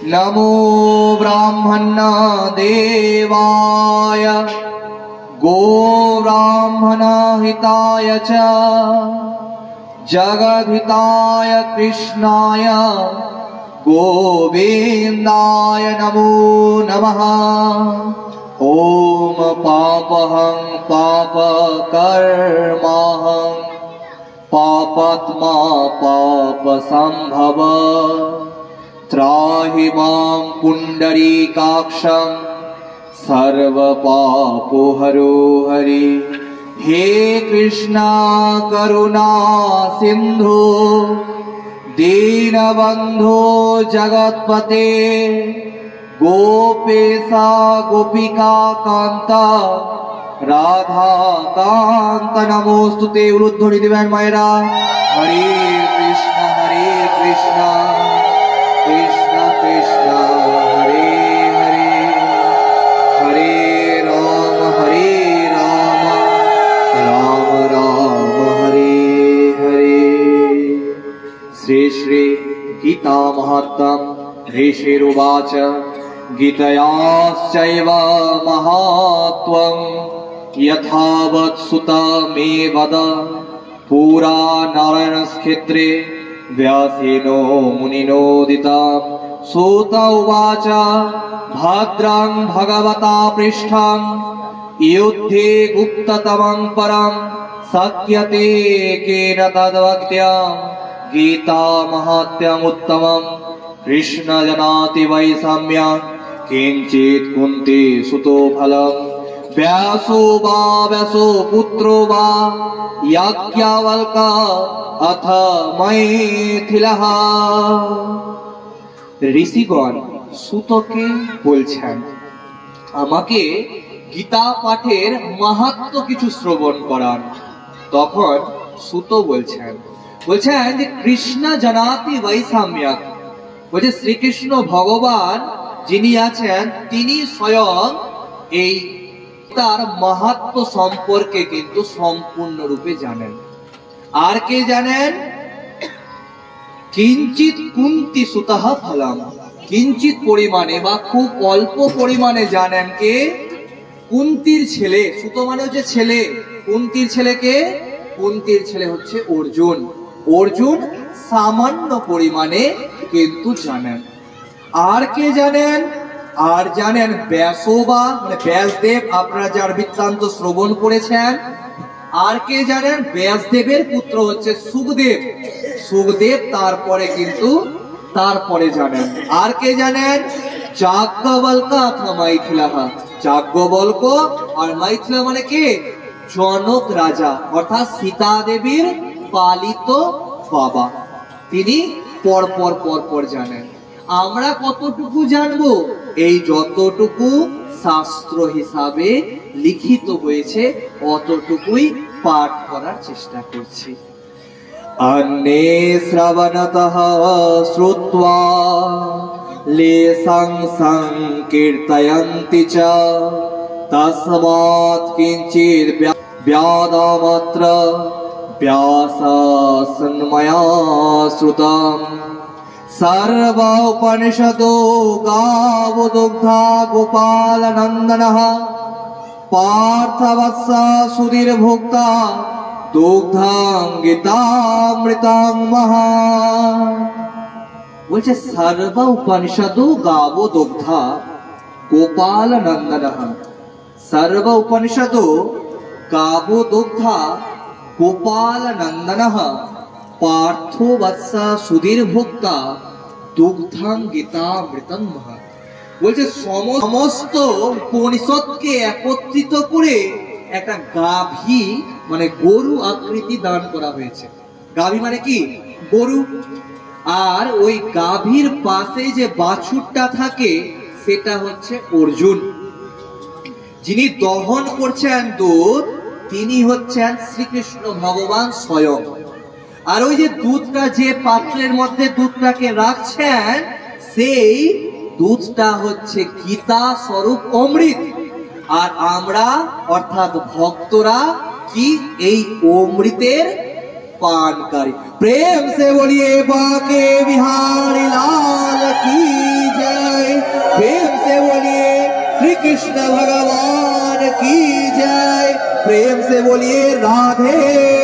नमो ब्राह्मण देवाय गो ब्राह्मण हिताय च जगद्हिताय कृष्णाय गोविन्दाय नमो नमः। ओम पापहं पापकर्माहं पापात्मा पापसंभव त्राहि मां पुंडरीकाक्षं सर्वपापोहरो हरि। हे कृष्णा करुणा सिंधु दीनबंधो जगत्पते गोपेशा गोपिका कांता राधा कांत नमोस्तुते। उलुध्वनि दिবেন मायरा। हरे कृष्णा कृष्ण कृष्ण हरे हरे हरे राम राम राम हरे हरे। श्री श्री गीता महात्म्यं ऋषिरुवाच गीतयाश्चैव महात्वं यथावत् सुत मे वद पुरा नारायणक्षेत्रे व्यासेनो मुनिनोदितं। सूत उवाच भद्रं भगवता पृष्ठं युद्धे गुप्ततमं परं शक्यते केन तद्वक्तव्यं गीता महात्म्यमुत्तमं। कृष्ण जनाति वै सम्यक् किंचित् कुन्ती सुतो फलम् व्यासो पुत्रो वा याज्ञवल्क्य अथ मैथिलः। ঋষিগণ সুতকে বলছেন আমাকে গীতা পাঠের মাহাত্ম্য কিছু শ্রবণ করান। তখন সুত বলছেন যে কৃষ্ণ জানাতি বৈ সম্যক্, বলছে শ্রীকৃষ্ণ ভগবান যিনি আছেন তিনি স্বয়ং এই তার মাহাত্ম্য সম্পর্কে কিন্তু সম্পূর্ণরূপে জানেন। আর কে জানেন? কিঞ্চিত কুন্তি সুতঃ ফলম, কিঞ্চিত পরিমাণে বা খুব অল্প পরিমাণে জানেন কে? কুন্তির ছেলে। সুত মানে হচ্ছে ছেলে। কুন্তির ছেলেকে? কুন্তির ছেলে হচ্ছে অর্জুন। অর্জুন সামান্য পরিমাণে কিন্তু জানেন। আর কে জানেন? আর জানেন ব্যাসবা মানে ব্যাসদেব, আপনারা যার বৃত্তান্ত শ্রবণ করেছেন। আর কে জানেন? ব্যাসদেবের পুত্র হচ্ছে সুখদেব। সুখদেব তারপরে জানেন। আর কে জানেন? যাজ্ঞবল্ক্য অথবা মাইথিলাহ। যাজ্ঞবল্ক্য আর মাইথিলা মানে কে? জনক রাজা, অর্থাৎ সীতা দেবীর পালিত বাবা। তিনি পর জানেন। আমরা কতটুকু জানবো? এই যতটুকু শাস্ত্র হিসাবে লিখিত হয়েছে অতটুকুই পাঠ করার চেষ্টা করছি। अन्ये श्रवणतः श्रुत्वा लेशं संकीर्तयन्ति च तस्मात् किञ्चित् व्यादमत्र व्याससन्मया श्रुतम्। सर्व उपनिषदो गावो दुग्धा गोपालनन्दनः पार्थवत्स सुधीर्भोक्ता दुग्धं गीतामृतं महा। বলছে সর্ব উপনিষদো গাবো দুগ্ধা গোপালনন্দনः। সর্ব উপনিষদো গাবো দুগ্ধা গোপালনন্দনः পার্থো বৎস সুধীর্ভোক্তা দুগ্ধং গীতামৃতং মহা। বলছে সমস্ত উপনিষদকে একত্রিত করে একটা গাভী মানে গরু আকৃতি দান করা হয়েছে। গাভী মানে কি? গরু। আর ওই গাভীর পাশে যে বাছুরটা থাকে সেটা হচ্ছে অর্জুন। যিনি দহন করছেন দুধ তিনি হচ্ছেন শ্রীকৃষ্ণ ভগবান স্বয়ং। আর ওই যে দুধটা যে পাত্রের মধ্যে দুধটাকে রাখছেন সেই দুধটা হচ্ছে গীতা স্বরূপ অমৃত। আর আমরা অর্থাৎ ভক্তরা কি? এই অমৃতের पानकारी। प्रेम से बोलिए बाके बिहारी लाल की जय। श्री कृष्ण भगवान की जय। प्रेम से बोलिए राधे